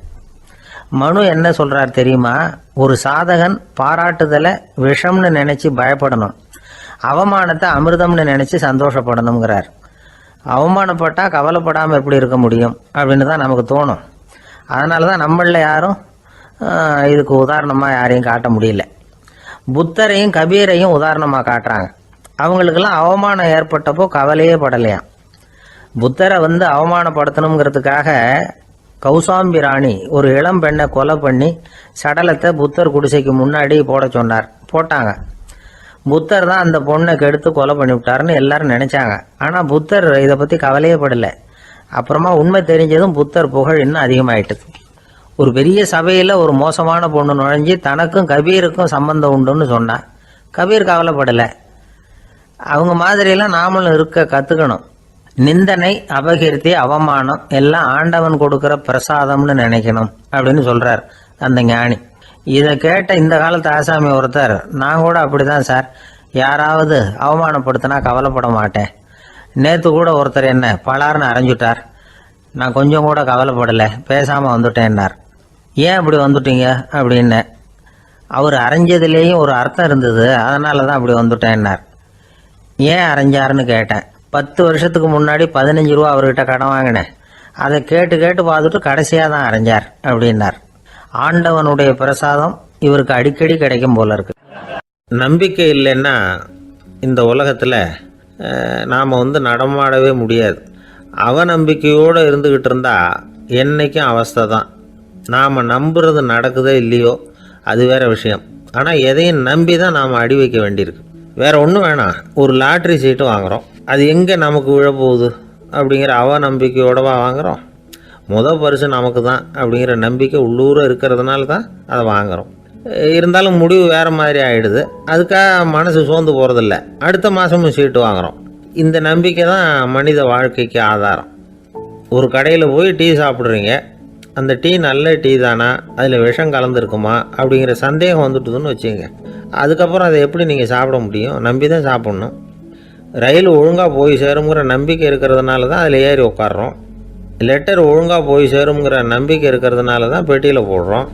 மனு என்ன சொல்கிறார் தெரியுமா? ஒரு சாதகன் பாராட்டுதலை விஷம்னு நினச்சி பயப்படணும், அவமானத்தை அமிர்தம்னு நினச்சி சந்தோஷப்படணுங்கிறார். அவமானப்பட்டால் கவலைப்படாமல் எப்படி இருக்க முடியும் அப்படின்னு தான் நமக்கு தோணும். அதனால தான் நம்மளில் யாரும் இதுக்கு உதாரணமாக யாரையும் காட்ட முடியல. புத்தரையும் கபீரையும் உதாரணமாக காட்டுறாங்க. அவங்களுக்கெல்லாம் அவமானம் ஏற்பட்டப்போ கவலையே படலையாம். புத்தரை அவமானப்படுத்தணுங்கிறதுக்காக கௌசாம்பி ராணி ஒரு இளம் பெண்ணை கொலை பண்ணி சடலத்தை புத்தர் குடிசைக்கு முன்னாடி போட சொன்னார். போட்டாங்க. புத்தர் தான் அந்த பொண்ணை கெடுத்து கொலை பண்ணிவிட்டாருன்னு எல்லாரும் நினைச்சாங்க. ஆனால் புத்தர் இதை பற்றி கவலையே படலை. அப்புறமா உண்மை தெரிஞ்சதும் புத்தர் புகழ் இன்னும் அதிகமாயிட்டது. ஒரு பெரிய சபையில் ஒரு மோசமான பொண்ணு நுழைஞ்சி தனக்கும் கபீருக்கும் சம்பந்தம் உண்டுன்னு சொன்னான். கபீர் கவலைப்படலை. அவங்க மாதிரியெல்லாம் நாமளும் இருக்க கற்றுக்கணும். நிந்தனை, அபகீர்த்தி, அவமானம் எல்லாம் ஆண்டவன் கொடுக்குற பிரசாதம்னு நினைக்கணும் அப்படின்னு சொல்கிறார் அந்த ஞானி. இதை கேட்ட இந்த காலத்து ஆசாமி ஒருத்தர், நான் கூட அப்படி தான் சார், யாராவது அவமானப்படுத்தினா கவலைப்பட மாட்டேன். நேற்று கூட ஒருத்தர் என்ன பலார்னு அரைஞ்சுட்டார், நான் கொஞ்சம் கூட கவலைப்படலை, பேசாமல் வந்துட்டேன்னார். ஏன் அப்படி வந்துட்டீங்க அப்படின்னு. அவர் அரைஞ்சதுலேயும் ஒரு அர்த்தம் இருந்தது, அதனால தான் அப்படி வந்துட்டேன்னார். ஏன் அரைஞ்சாருன்னு கேட்டேன். 10 வருஷத்துக்கு முன்னாடி 15 ரூபா அவர்கிட்ட கடன் வாங்கினேன், அதை கேட்டு கேட்டு பார்த்துட்டு கடைசியாக தான் அரைஞ்சார் அப்படின்னார். ஆண்டவனுடைய பிரசாதம் இவருக்கு அடிக்கடி கிடைக்கும் போல இருக்கு. நம்பிக்கை இல்லைன்னா இந்த உலகத்தில் நாம் நடமாடவே முடியாது. அவநம்பிக்கையோடு இருந்துக்கிட்டு இருந்தால் என்றைக்கும் அவஸ்தை தான். நாம் நம்புறது நடக்குதோ இல்லையோ அது வேறு விஷயம். ஆனால் எதையும் நம்பி தான் நாம் அடி வைக்க வேண்டியிருக்கு. வேறு ஒன்றும் வேணாம், ஒரு லாட்ரி சீட்டு வாங்குகிறோம், அது எங்கே நமக்கு விழப்போகுது அப்படிங்கிற அவநம்பிக்கையோடவா வாங்குகிறோம். பரிசு நமக்கு தான் அப்படிங்கிற நம்பிக்கை உள்ளூர இருக்கிறதுனால தான் அதை வாங்குகிறோம். இருந்தாலும் முடிவு வேறு மாதிரி ஆகிடுது. அதுக்காக மனசு சோர்ந்து போகிறதில்ல, அடுத்த மாதமும் சீட்டு வாங்குகிறோம். இந்த நம்பிக்கை தான் மனித வாழ்க்கைக்கு ஆதாரம். ஒரு கடையில் போய் டீ சாப்பிட்றீங்க, அந்த டீ நல்ல டீ தானா, அதில் விஷம் கலந்துருக்குமா அப்படிங்கிற சந்தேகம் வந்துட்டுதுன்னு வச்சுங்க. அதுக்கப்புறம் அதை எப்படி நீங்கள் சாப்பிட முடியும்? நம்பி தான் சாப்பிட்ணும். ரயில் ஒழுங்காக போய் சேருங்கிற நம்பிக்கை இருக்கிறதுனால தான் அதில் ஏறி உட்காடுறோம். லெட்டர் ஒழுங்காக போய் சேருங்கிற நம்பிக்கை இருக்கிறதுனால தான் பெட்டியில் போடுறோம்.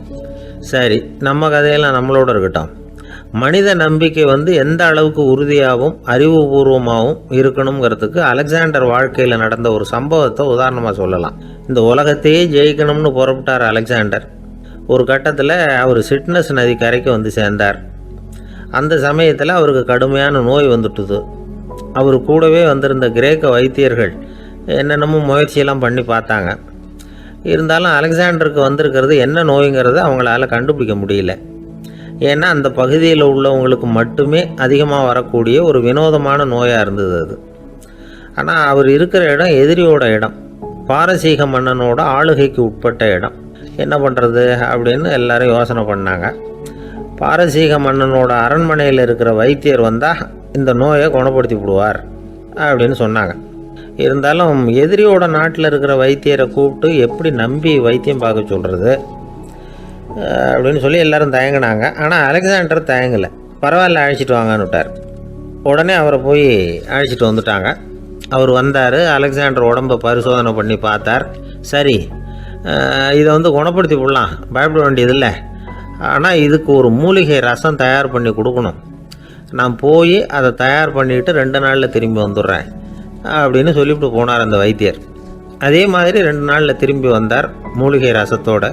சரி, நம்ம கதையெல்லாம் நம்மளோட இருக்கட்டும். மனித நம்பிக்கை எந்த அளவுக்கு உறுதியாகவும் அறிவுபூர்வமாகவும் இருக்கணுங்கிறதுக்கு அலெக்சாண்டர் வாழ்க்கையில் நடந்த ஒரு சம்பவத்தை உதாரணமாக சொல்லலாம். இந்த உலகத்தையே ஜெயிக்கணும்னு புறப்பட்டார் அலெக்சாண்டர். ஒரு கட்டத்தில் அவர் சிட்னஸ் நதி கரைக்கு சேர்ந்தார். அந்த சமயத்தில் அவருக்கு கடுமையான நோய் வந்துட்டுது. அவர் கூடவே வந்திருந்த கிரேக்க வைத்தியர்கள் என்னென்னமோ முயற்சியெல்லாம் பண்ணி பார்த்தாங்க. இருந்தாலும் அலெக்சாண்டருக்கு வந்திருக்கிறது என்ன நோய்ங்கிறத அவங்களால கண்டுபிடிக்க முடியல. ஏன்னா அந்த பகுதியில் உள்ளவங்களுக்கு மட்டுமே அதிகமாக வரக்கூடிய ஒரு வினோதமான நோயாக இருந்தது அது. ஆனால் அவர் இருக்கிற இடம் எதிரியோட இடம், பாரசீக மன்னனோட ஆளுகைக்கு உட்பட்ட இடம். என்ன பண்ணுறது அப்படின்னு எல்லாரும் யோசனை பண்ணாங்க. பாரசீக மன்னனோட அரண்மனையில் இருக்கிற வைத்தியர் வந்தால் இந்த நோயை குணப்படுத்தி விடுவார் அப்படின்னு சொன்னாங்க. இருந்தாலும் எதிரியோட நாட்டில் இருக்கிற வைத்தியரை கூப்பிட்டு எப்படி நம்பி வைத்தியம் பார்க்க சொல்கிறது அப்படின்னு சொல்லி எல்லோரும் தயங்கினாங்க. ஆனால் அலெக்சாண்டர் தயங்கலை. பரவாயில்ல, அழைச்சிட்டு வாங்கன்னு விட்டார். உடனே அவரை போய் அழைச்சிட்டு வந்துட்டாங்க. அவர் வந்தார். அலெக்சாண்டர் உடம்பை பரிசோதனை பண்ணி பார்த்தார். சரி, இதை குணப்படுத்தி விடலாம், பயப்பட வேண்டியதில்லை. ஆனால் இதுக்கு ஒரு மூலிகை ரசம் தயார் பண்ணி கொடுக்கணும். நான் போய் அதை தயார் பண்ணிவிட்டு 2 நாளில் திரும்பி வந்துடுறேன் அப்படின்னு சொல்லிவிட்டு போனார் அந்த வைத்தியர். அதே மாதிரி 2 நாளில் திரும்பி வந்தார் மூலிகை ரசத்தோட.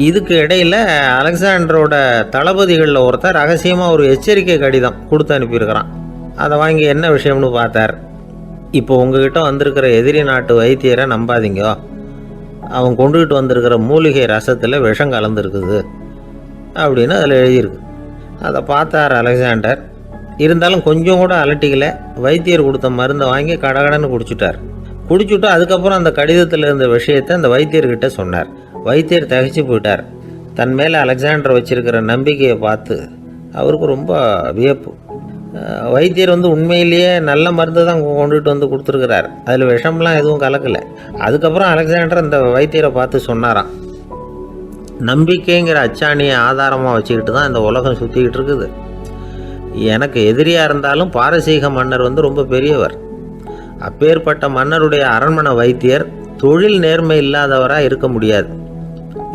இதுக்கு இடையில் அலெக்சாண்டரோட தளபதிகளில் ஒருத்தர் ரகசியமாக ஒரு எச்சரிக்கை கடிதம் கொடுத்து அனுப்பியிருக்கிறான். அதை வாங்கி என்ன விஷயம்னு பார்த்தார். இப்போ உங்ககிட்ட வந்திருக்கிற எதிரி நாட்டு வைத்தியரை நம்பாதீங்க, அவன் கொண்டுகிட்டு வந்திருக்கிற மூலிகை ரசத்தில் விஷம் கலந்துருக்குது அப்படின்னு அதில் எழுதியிருக்கு. அதை பார்த்தார் அலெக்சாண்டர். இருந்தாலும் கொஞ்சம் கூட அலட்டிக்கலை. வைத்தியர் கொடுத்த மருந்தை வாங்கி கடகடன்னு குடிச்சுட்டு அதுக்கப்புறம் அந்த கடிதத்தில் இருந்த விஷயத்தை அந்த வைத்தியர்கிட்ட சொன்னார். வைத்தியர் தகைச்சு போயிட்டார். தன் மேலே அலெக்சாண்டர் வச்சிருக்கிற நம்பிக்கையை பார்த்து அவருக்கு ரொம்ப வியப்பு. வைத்தியர் உண்மையிலேயே நல்ல மருந்து தான் கொண்டுகிட்டு கொடுத்துருக்கிறார், அதில் விஷம்லாம் எதுவும் கலக்கலை. அதுக்கப்புறம் அலெக்சாண்டர் அந்த வைத்தியரை பார்த்து சொன்னாராம், நம்பிக்கைங்கிற அச்சாணியை ஆதாரமாக வச்சுக்கிட்டு தான் இந்த உலகம் சுற்றிக்கிட்டு இருக்குது. எனக்கு எதிரியாக இருந்தாலும் பாரசீக மன்னர் ரொம்ப பெரியவர். அப்பேற்பட்ட மன்னருடைய அரண்மனை வைத்தியர் தொழில் நேர்மை இல்லாதவராக இருக்க முடியாது,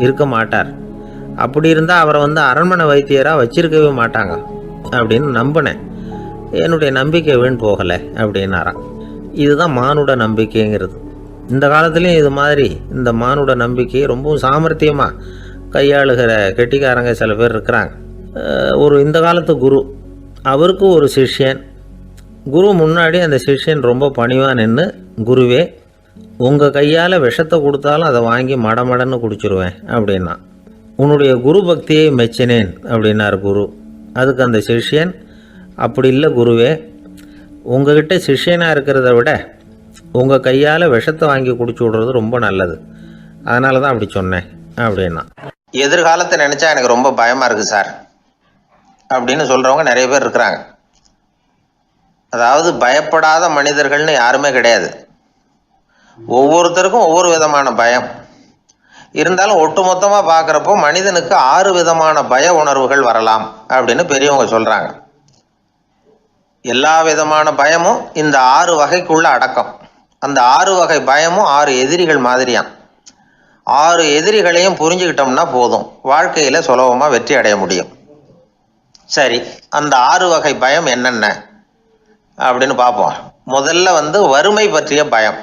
இருக்க மாட்டார். அப்படி இருந்தால் அவரை அரண்மனை வைத்தியராக வச்சிருக்கவே மாட்டாங்க அப்படின்னு நம்பினேன். என்னுடைய நம்பிக்கை வீண் போகலை அப்படின்னாராம். இதுதான் மானுட நம்பிக்கைங்கிறது. இந்த காலத்துலேயும் இது மாதிரி இந்த மானுட நம்பிக்கையை ரொம்பவும் சாமர்த்தியமாக கையாளுகிற கெட்டிக்காரங்க சில பேர் இருக்கிறாங்க. இந்த காலத்து குரு, அவருக்கு ஒரு சிஷ்யன். குரு முன்னாடி அந்த சிஷ்யன் ரொம்ப பணிவாக நின்று, குருவே உங்கள் கையால் விஷத்தை கொடுத்தாலும் அதை வாங்கி மடமடன்னு குடிச்சிருவேன் அப்படின்னா. உன்னுடைய குரு பக்தியை மெச்சினேன் அப்படின்னார் குரு. அதுக்கு அந்த சிஷ்யன், அப்படி இல்லை குருவே, உங்ககிட்ட சிஷ்யனாக இருக்கிறத விட உங்கள் கையால் விஷத்தை வாங்கி குடிச்சு விடுறது ரொம்ப நல்லது, அதனால தான் அப்படி சொன்னேன் அப்படின்னா. எதிர்காலத்தை நினச்சா எனக்கு ரொம்ப பயமாக இருக்குது சார் அப்படின்னு சொல்கிறவங்க நிறைய பேர் இருக்கிறாங்க. அதாவது பயப்படாத மனிதர்கள்னு யாருமே கிடையாது. ஒவ்வொருத்தருக்கும் ஒவ்வொரு விதமான பயம் இருந்தாலும் ஒட்டுமொத்தமாக பார்க்குறப்போ மனிதனுக்கு 6 விதமான பய உணர்வுகள் வரலாம் அப்படின்னு பெரியவங்க சொல்கிறாங்க. எல்லா விதமான பயமும் இந்த 6 வகைக்குள்ள அடக்கம். அந்த 6 வகை பயமும் 6 எதிரிகள் மாதிரியாம். 6 எதிரிகளையும் புரிஞ்சுக்கிட்டோம்னா போதும், வாழ்க்கையில் சுலபமாக வெற்றி அடைய முடியும். சரி, அந்த 6 வகை பயம் என்னென்ன அப்படின்னு பார்ப்போம். முதல்ல வறுமை பற்றிய பயம்,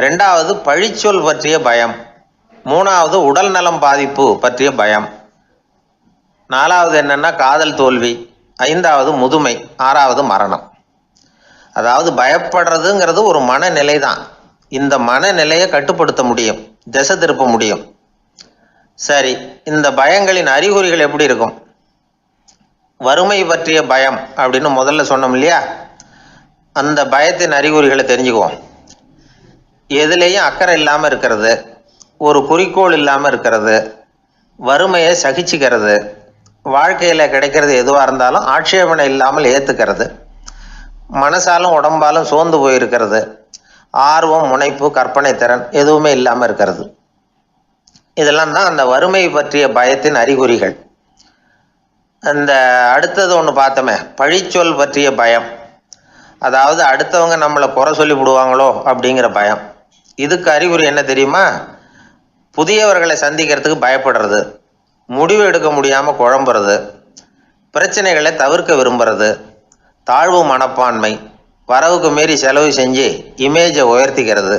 2வது பழிச்சொல் பற்றிய பயம், 3வது உடல் நலம் பாதிப்பு பற்றிய பயம், 4வது என்னன்னா காதல் தோல்வி, 5வது முதுமை, 6வது மரணம். அதாவது பயப்படுறதுங்கிறது ஒரு மனநிலை தான். இந்த மனநிலையை கட்டுப்படுத்த முடியும், திசை திருப்ப முடியும். சரி, இந்த பயங்களின் அறிகுறிகள் எப்படி இருக்கும்? வறுமை பற்றிய பயம் அப்படின்னு முதல்ல சொன்னோம் இல்லையா, அந்த பயத்தின் அறிகுறிகளை தெரிஞ்சுக்குவோம். எதுலேயும் அக்கறை இல்லாமல் இருக்கிறது, ஒரு குறிக்கோள் இல்லாமல் இருக்கிறது, வறுமையை சகிச்சுக்கிறது, வாழ்க்கையில் கிடைக்கிறது எதுவாக இருந்தாலும் ஆட்சேபனை இல்லாமல் ஏற்றுக்கிறது, மனசாலும் உடம்பாலும் சோர்ந்து போயிருக்கிறது, ஆர்வம், முனைப்பு, கற்பனை திறன் எதுவுமே இல்லாமல் இருக்கிறது. இதெல்லாம் தான் அந்த வறுமை பற்றிய பயத்தின் அறிகுறிகள். அந்த அடுத்தது ஒன்று பார்த்தோமே, பழிச்சொல் பற்றிய பயம். அதாவது அடுத்தவங்க நம்மளை குறை சொல்லி விடுவாங்களோ அப்படிங்கிற பயம். இதுக்கு அறிகுறி என்ன தெரியுமா? புதியவர்களை சந்திக்கிறதுக்கு பயப்படுறது, முடிவு எடுக்க முடியாமல் குழம்புறது, பிரச்சனைகளை தவிர்க்க விரும்புறது, தாழ்வு மனப்பான்மை, வரவுக்கு மீறி செலவு செஞ்சு இமேஜை உயர்த்திக்கிறது,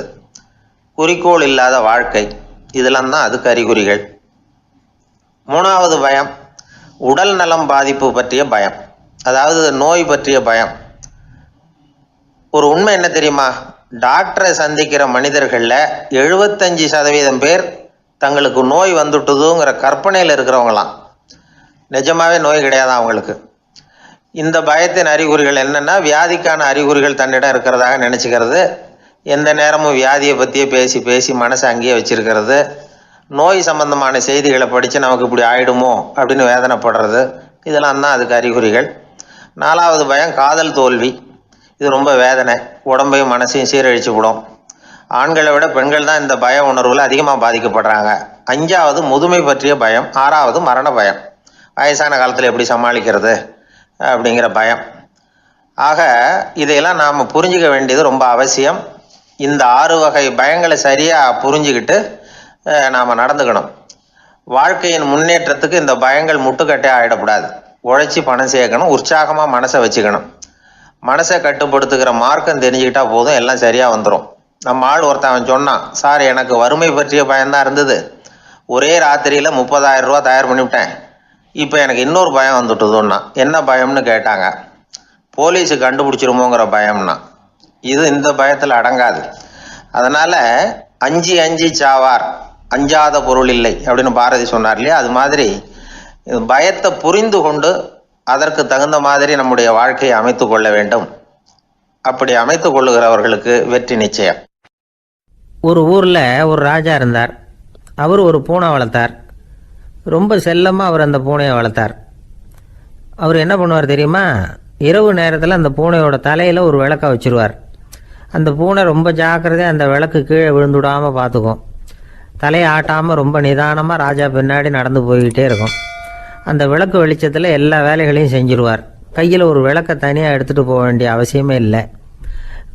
குறிக்கோள் இல்லாத வாழ்க்கை. இதெல்லாம் தான் அதுக்கு அறிகுறிகள். 3வது பயம் உடல் நலம் பாதிப்பு பற்றிய பயம், அதாவது நோய் பற்றிய பயம். ஒரு உண்மை என்ன தெரியுமா? டாக்டரை சந்திக்கிற மனிதர்களில் 75% பேர் தங்களுக்கு நோய் வந்துட்டுதுங்கிற கற்பனையில் இருக்கிறவங்களாம். நிஜமாவே நோய் கிடையாதான் அவங்களுக்கு. இந்த பயத்தின் அறிகுறிகள் என்னென்னா, வியாதிக்கான அறிகுறிகள் தன்னிடம் இருக்கிறதாக நினச்சிக்கிறது, எந்த நேரமும் வியாதியை பற்றியே பேசி பேசி மனசை அங்கேயே வச்சிருக்கிறது, நோய் சம்பந்தமான செய்திகளை படித்து நமக்கு இப்படி ஆயிடுமோ அப்படின்னு வேதனைப்படுறது. இதெல்லாம் தான் அதுக்கு அறிகுறிகள். 4வது பயம் காதல் தோல்வி. இது ரொம்ப வேதனை, உடம்பையும் மனசையும் சீரழிச்சு விடும். ஆண்களை விட பெண்கள் தான் இந்த பய உணர்வில் அதிகமாக பாதிக்கப்படுறாங்க. 5வது முதுமை பற்றிய பயம். 6வது மரண பயம், வயசான காலத்தில் எப்படி சமாளிக்கிறது அப்படிங்கிற பயம். ஆக இதையெல்லாம் நாம் புரிஞ்சிக்க வேண்டியது ரொம்ப அவசியம். இந்த 6 வகை பயங்களை சரியாக புரிஞ்சுக்கிட்டு நாம் நடந்துக்கணும். வாழ்க்கையின் முன்னேற்றத்துக்கு இந்த பயங்கள் முட்டுக்கட்டே ஆகிடக்கூடாது. உழைச்சி பணம் சேர்க்கணும், உற்சாகமாக மனசை வச்சுக்கணும். மனசை கட்டுப்படுத்துகிற மார்க்கம் தெரிஞ்சுக்கிட்டா போதும், எல்லாம் சரியாக வந்துடும். நம்ம ஆள் ஒருத்தன் சொன்னான், சார் எனக்கு வறுமை பற்றிய பயம்தான் இருந்தது, ஒரே ராத்திரியில் 30,000 ரூபா தயார் பண்ணிவிட்டேன், இப்போ எனக்கு இன்னொரு பயம் வந்துட்டுதுன்னா. என்ன பயம்னு கேட்டாங்க. போலீஸு கண்டுபிடிச்சிருமோங்கிற பயம்னா. இது இந்த பயத்தில் அடங்காது. அதனால் அஞ்சி அஞ்சி சாவார், அஞ்சாத பொருள் இல்லை அப்படின்னு பாரதி சொன்னார் இல்லையா? அது மாதிரி பயத்தை புரிந்து கொண்டு அதற்கு தகுந்த மாதிரி நம்முடைய வாழ்க்கையை அமைத்து கொள்ள வேண்டும். அப்படி அமைத்து கொள்ளுகிறவர்களுக்கு வெற்றி நிச்சயம். ஒரு ஊரில் ஒரு ராஜா இருந்தார். அவர் ஒரு பூனை வளர்த்தார். ரொம்ப செல்லமாக அவர் அந்த பூனையை வளர்த்தார். அவர் என்ன பண்ணுவார் தெரியுமா? இரவு நேரத்தில் அந்த பூனையோட தலையில் ஒரு விளக்கை வச்சுருவார். அந்த பூனை ரொம்ப ஜாக்கிரதையாக அந்த விளக்கு கீழே விழுந்துடாமல் பார்த்துக்கும். தலையை ஆட்டாமல் ரொம்ப நிதானமாக ராஜா பின்னாடி நடந்து போய்கிட்டே இருக்கும். அந்த விளக்கு வெளிச்சத்தில் எல்லா வேலைகளையும் செஞ்சுருவார். கையில் ஒரு விளக்கை தனியாக எடுத்துகிட்டு போக வேண்டிய அவசியமே இல்லை.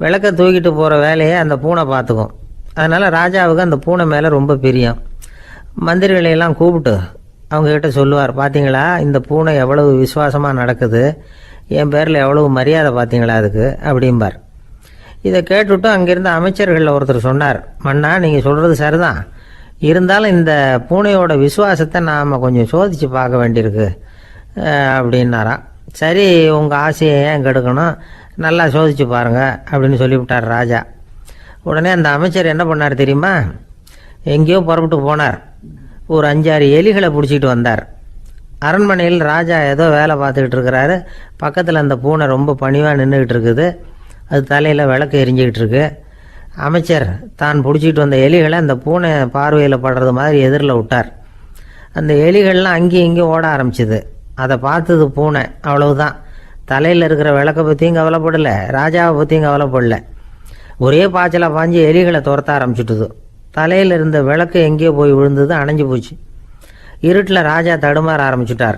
விளக்க தூக்கிட்டு போகிற வேலையை அந்த பூனை பார்த்துக்கும். அதனால் ராஜாவுக்கு அந்த பூனை மேலே ரொம்ப பிரியம். மந்திரிகளையெல்லாம் கூப்பிட்டு அவங்கக்கிட்ட சொல்லுவார், பார்த்தீங்களா இந்த பூனை எவ்வளவு விசுவாசமாக நடக்குது, என் பேரில் எவ்வளவு மரியாதை பார்த்தீங்களா அதுக்கு அப்படிம்பார். இதை கேட்டுவிட்டு அங்கேருந்து அமைச்சர்களில் ஒருத்தர் சொன்னார், மன்னா நீங்கள் சொல்கிறது சரிதான், இருந்தாலும் இந்த பூனையோட விசுவாசத்தை நாம் கொஞ்சம் சோதித்து பார்க்க வேண்டியிருக்கு அப்படின்னாராம். சரி, உங்கள் ஆசையை ஏன் கெடுக்கணும், நல்லா சோதிச்சு பாருங்கள் அப்படின்னு சொல்லிவிட்டார் ராஜா. உடனே அந்த அமைச்சர் என்ன பண்ணார் தெரியுமா, எங்கேயோ புறப்பட்டு போனார். ஒரு 5-6 எலிகளை பிடிச்சிட்டு வந்தார். அரண்மனையில் ராஜா ஏதோ வேலை பார்த்துக்கிட்டு இருக்கிறாரு. பக்கத்தில் அந்த பூனை ரொம்ப பணிவாக நின்றுக்கிட்டு இருக்குது. அது தலையில் விளக்கு எரிஞ்சிக்கிட்டு இருக்கு. அமைச்சர் தான் பிடிச்சிட்டு வந்த எலிகளை அந்த பூனை பார்வையில் படுறது மாதிரி எதிரில் விட்டார். அந்த எலிகள்லாம் அங்கேயும் இங்கேயும் ஓட ஆரம்பிச்சிது. அதை பார்த்தது பூனை, அவ்வளவுதான். தலையில் இருக்கிற விளக்கை பற்றியும் கவலைப்படலை, ராஜாவை பற்றியும் கவலைப்படலை. ஒரே பாய்ச்சலாக பாஞ்சு எலிகளை துரத்த ஆரம்பிச்சுட்டுது. தலையில் இருந்த விளக்கு எங்கேயோ போய் விழுந்தது, அணைஞ்சு போச்சு. இருட்டில் ராஜா தடுமாற ஆரம்பிச்சுட்டார்.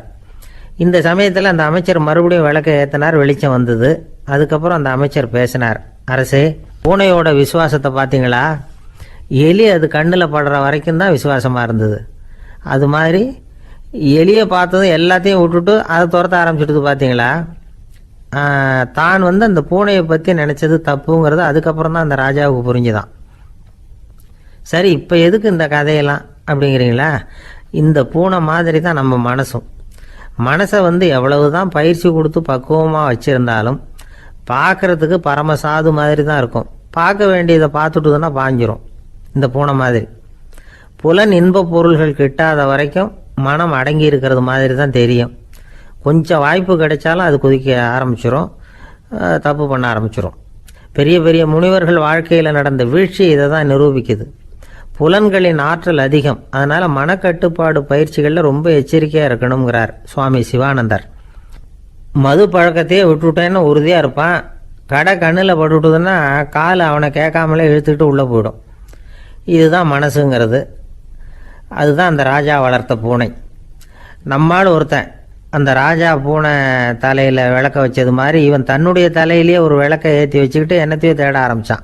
இந்த சமயத்தில் அந்த அமைச்சர் மறுபடியும் விளக்கை ஏற்றினார், வெளிச்சம் வந்தது. அதுக்கப்புறம் அந்த அமைச்சர் பேசினார், அரசே பூனையோட விசுவாசத்தை பார்த்தீங்களா, எலி அது கண்ணில் படுற வரைக்கும் தான் விசுவாசமாக இருந்தது. அது மாதிரி எலியை பார்த்ததும் எல்லாத்தையும் விட்டுட்டு அதை துரத்த ஆரம்பிச்சுட்டு பார்த்தீங்களா. தான் அந்த பூனையை பற்றி நினச்சது தப்புங்கிறது அதுக்கப்புறம் தான் அந்த ராஜாவுக்கு புரிஞ்சுதான். சரி, இப்போ எதுக்கு இந்த கதையெல்லாம் அப்படிங்கிறீங்களா, இந்த பூனை மாதிரி தான் நம்ம மனசும். மனசை எவ்வளவு தான் பயிற்சி கொடுத்து பக்குவமாக வச்சுருந்தாலும் பார்க்குறதுக்கு பரமசாது மாதிரி தான் இருக்கும். பார்க்க வேண்டியதை பார்த்துட்டுதுன்னா பாஞ்சிரும். இந்த பூனை மாதிரி புலன் இன்ப பொருள்கள் கிட்டாத வரைக்கும் மனம் அடங்கி இருக்கிறது மாதிரி தான் தெரியும். கொஞ்சம் வாய்ப்பு கிடைச்சாலும் அது குதிக்க ஆரம்பிச்சிரும், தப்பு பண்ண ஆரம்பிச்சிரும். பெரிய பெரிய முனிவர்கள் வாழ்க்கையில் நடந்த வீழ்ச்சி இதை தான் நிரூபிக்குது. புலன்களின் ஆற்றல் அதிகம், அதனால் மனக்கட்டுப்பாடு பயிற்சிகளில் ரொம்ப எச்சரிக்கையாக இருக்கணுங்கிறார் சுவாமி சிவானந்தர். மது பழக்கத்தையே விட்டுவிட்டேன்னு உறுதியாக இருப்பான். கடை கண்ணில் பட்டுவிட்டதுன்னா கால் அவனை கேட்காமலே இழுத்துக்கிட்டு உள்ளே போயிடும். இதுதான் மனசுங்கிறது. அதுதான் அந்த ராஜா வளர்த்த பூனை. நம்மால் ஒருத்தன் அந்த ராஜா பூனை தலையில் விளக்க வச்சது மாதிரி இவன் தன்னுடைய தலையிலேயே ஒரு விளக்கை ஏற்றி வச்சுக்கிட்டு என்னத்தையோ தேட ஆரம்பித்தான்.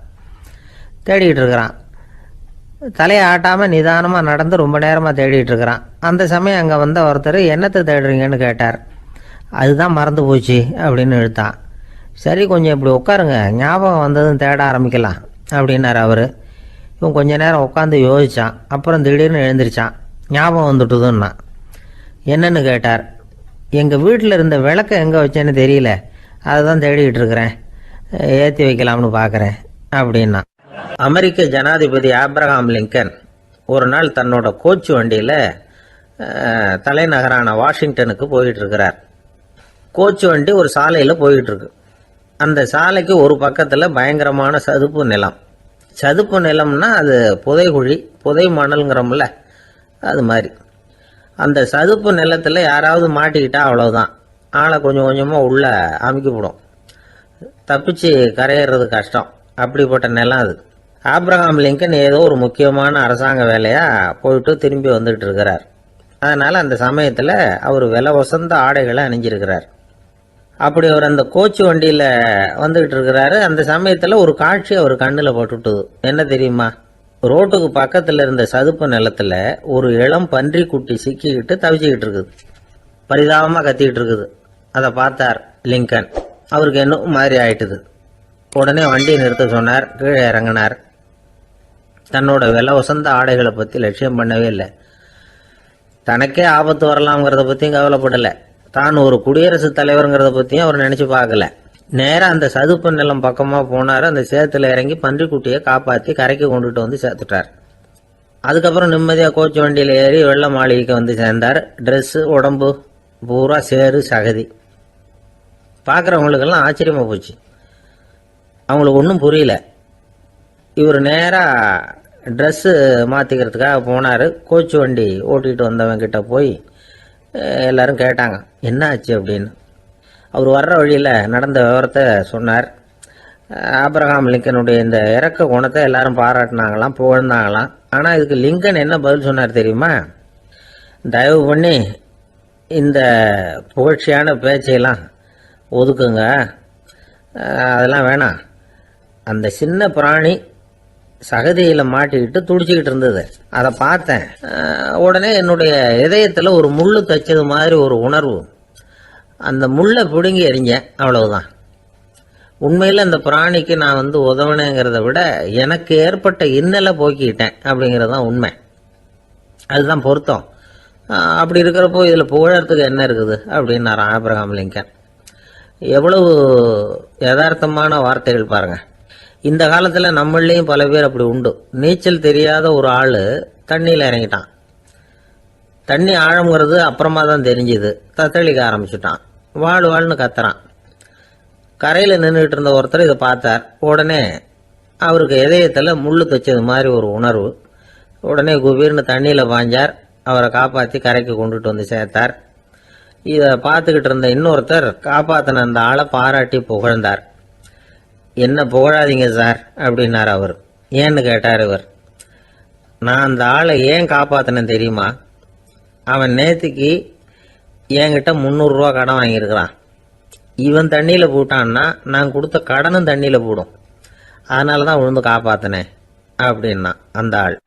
தேடிக்கிட்டு இருக்கிறான். தலையை ஆட்டாமல் நிதானமாக நடந்து ரொம்ப நேரமாக தேடிட்டு இருக்கிறான். அந்த சமயம் அங்கே வந்த ஒருத்தர், என்னத்தை தேடுறீங்கன்னு கேட்டார். அதுதான் மறந்து போச்சு அப்படின்னு இழுத்தான். சரி, கொஞ்சம் இப்படி உட்காருங்க, ஞாபகம் வந்ததும் தேட ஆரம்பிக்கலாம் அப்படின்னார் அவர். இவன் கொஞ்ச நேரம் உட்காந்து யோசித்தான். அப்புறம் திடீர்னு எழுந்திரிச்சான். ஞாபகம் வந்துட்டுதுன்னா. என்னன்னு கேட்டார். எங்கள் வீட்டில் இருந்த விளக்கை எங்கே வச்சேன்னு தெரியல, அதை தான் தேடிக்கிட்டு இருக்கிறேன், ஏற்றி வைக்கலாம்னு பார்க்குறேன் அப்படின்னா. அமெரிக்க ஜனாதிபதி ஆப்ரஹாம் லிங்கன் ஒரு நாள் தன்னோட கோச்சு வண்டியில் தலைநகரான வாஷிங்டனுக்கு போயிட்டு இருக்கிறார். கோச்சு வண்டி ஒரு சாலையில் போயிட்டு இருக்கு. அந்த சாலைக்கு ஒரு பக்கத்தில் பயங்கரமான சதுப்பு நிலம். சதுப்பு நிலம்னா அது புதைகுழி, புதை மணல்ங்கிறோம்ல, அது மாதிரி. அந்த சதுப்பு நிலத்தில் யாராவது மாட்டிக்கிட்டா அவ்வளோதான், ஆளை கொஞ்சம் கொஞ்சமாக உள்ளே அமுக்கிவிடும். தப்பிச்சு கரையிறது கஷ்டம். அப்படிப்பட்ட நிலம் அது. ஆப்ரஹாம் லிங்கன் ஏதோ ஒரு முக்கியமான அரசாங்க வேலையாக போயிட்டு திரும்பி வந்துட்டு இருக்கிறார். அதனால் அந்த சமயத்தில் அவர் விலை வசந்த ஆடைகளை அணிஞ்சிருக்கிறார். அப்படி அவர் அந்த கோச்சு வண்டியில் வந்துக்கிட்டு இருக்கிறாரு. அந்த சமயத்தில் ஒரு காட்சி அவர் கண்ணில் பட்டுட்டுது. என்ன தெரியுமா, ரோட்டுக்கு பக்கத்தில் இருந்த சதுப்பு நிலத்தில் ஒரு இளம் பன்றி குட்டி சிக்கிக்கிட்டு தவிச்சிக்கிட்டு இருக்குது. பரிதாபமாக கத்திக்கிட்டு இருக்குது. அதை பார்த்தார் லிங்கன். அவருக்கு இன்னும் மாதிரி ஆயிட்டுது. உடனே வண்டியை நிறுத்த சொன்னார். கீழே இறங்கினார். தன்னோட விலை வசந்த ஆடைகளை பற்றி லட்சியம் பண்ணவே இல்லை. தனக்கே ஆபத்து வரலாம்ங்கிறத பற்றியும் கவலைப்படலை. தான் ஒரு குடியரசுத் தலைவருங்கிறத பற்றியும் அவர் நினச்சி பார்க்கல. நேராக அந்த சதுப்பு நிலம் பக்கமாக போனார். அந்த சேத்துல இறங்கி பன்றிக்குட்டியை காப்பாற்றி கரைக்கு கொண்டுட்டு வந்து சேர்த்துட்டார். அதுக்கப்புறம் நிம்மதியாக கோச்சு வண்டியில் ஏறி வெள்ள மாளிகைக்கு வந்து சேர்ந்தார். ட்ரெஸ்ஸு உடம்பு பூரா சேறு சகதி. பார்க்குறவங்களுக்கெல்லாம் ஆச்சரியமாக போச்சு. அவங்களுக்கு ஒன்றும் புரியல. இவர் நேராக ட்ரெஸ்ஸு மாற்றிக்கிறதுக்காக போனார். கோச்சு வண்டி ஓட்டிகிட்டு வந்தவங்கிட்ட போய் எல்லாரும் கேட்டாங்க என்ன ஆச்சு அப்படின்னு. அவர் வர்ற வழியில் நடந்த விவரத்தை சொன்னார். ஆப்ரஹாம் லிங்கனுடைய இந்த இறக்க குணத்தை எல்லாரும் பாராட்டினாங்களாம், புகழ்ந்தாங்களாம். ஆனால் இதுக்கு லிங்கன் என்ன பதில் சொன்னார் தெரியுமா, தயவு பண்ணி இந்த புகழ்ச்சியான பேச்சையெல்லாம் ஒதுக்குங்க, அதெல்லாம் வேணாம். அந்த சின்ன பிராணி சகதியில் மாட்டிக்கிட்டு துடிச்சிக்கிட்டு இருந்தது. அதை பார்த்தேன். உடனே என்னுடைய இதயத்தில் ஒரு முள்ளு தைச்சது மாதிரி ஒரு உணர்வு. அந்த முள்ளை பிடுங்கி எறிஞ்சேன், அவ்வளவுதான். உண்மையில் அந்த பிராணிக்கு நான் உதவினேங்கிறத விட எனக்கு ஏற்பட்ட இன்னலை போக்கிக்கிட்டேன் அப்படிங்கிறது தான் உண்மை. அதுதான் பொருத்தம். அப்படி இருக்கிறப்போ இதில் புகழறதுக்கு என்ன இருக்குது அப்படின்னாரு ஆபிரகாம் லிங்கன். எவ்வளவு யதார்த்தமான வார்த்தைகள் பாருங்க. இந்த காலத்தில் நம்மளையும் பல பேர் அப்படி உண்டு. நீச்சல் தெரியாத ஒரு ஆள் தண்ணியில் இறங்கிட்டான். தண்ணி ஆழம்ங்கிறது அப்புறமா தான் தெரிஞ்சுது. தத்தளிக்க ஆரம்பிச்சுட்டான். வாழ்னு கத்துறான். கரையில் நின்றுட்டு இருந்த ஒருத்தர் இதை பார்த்தார். உடனே அவருக்கு இதயத்தில் முள்ளு தைச்சது மாதிரி ஒரு உணர்வு. உடனே குபீர்னு தண்ணியில் பாஞ்சார். அவரை காப்பாற்றி கரைக்கு கொண்டுட்டு வந்து சேர்த்தார். இதை பார்த்துக்கிட்டு இருந்த இன்னொருத்தர் காப்பாற்றின அந்த ஆளை பாராட்டி புகழ்ந்தார். என்ன புகழாதீங்க சார் அப்படின்னார் அவர். ஏன்னு கேட்டார் இவர். நான் அந்த ஆளை ஏன் காப்பாற்றினேன் தெரியுமா? அவன் நேற்றுக்கு என்கிட்ட 300 ரூபா கடன் வாங்கியிருக்கிறான். இவன் தண்ணியில் போட்டான்னா நான் கொடுத்த கடனும் தண்ணியில் போடும். அதனால தான் விழுந்து காப்பாற்றினேன் அப்படின்னா அந்த ஆள்.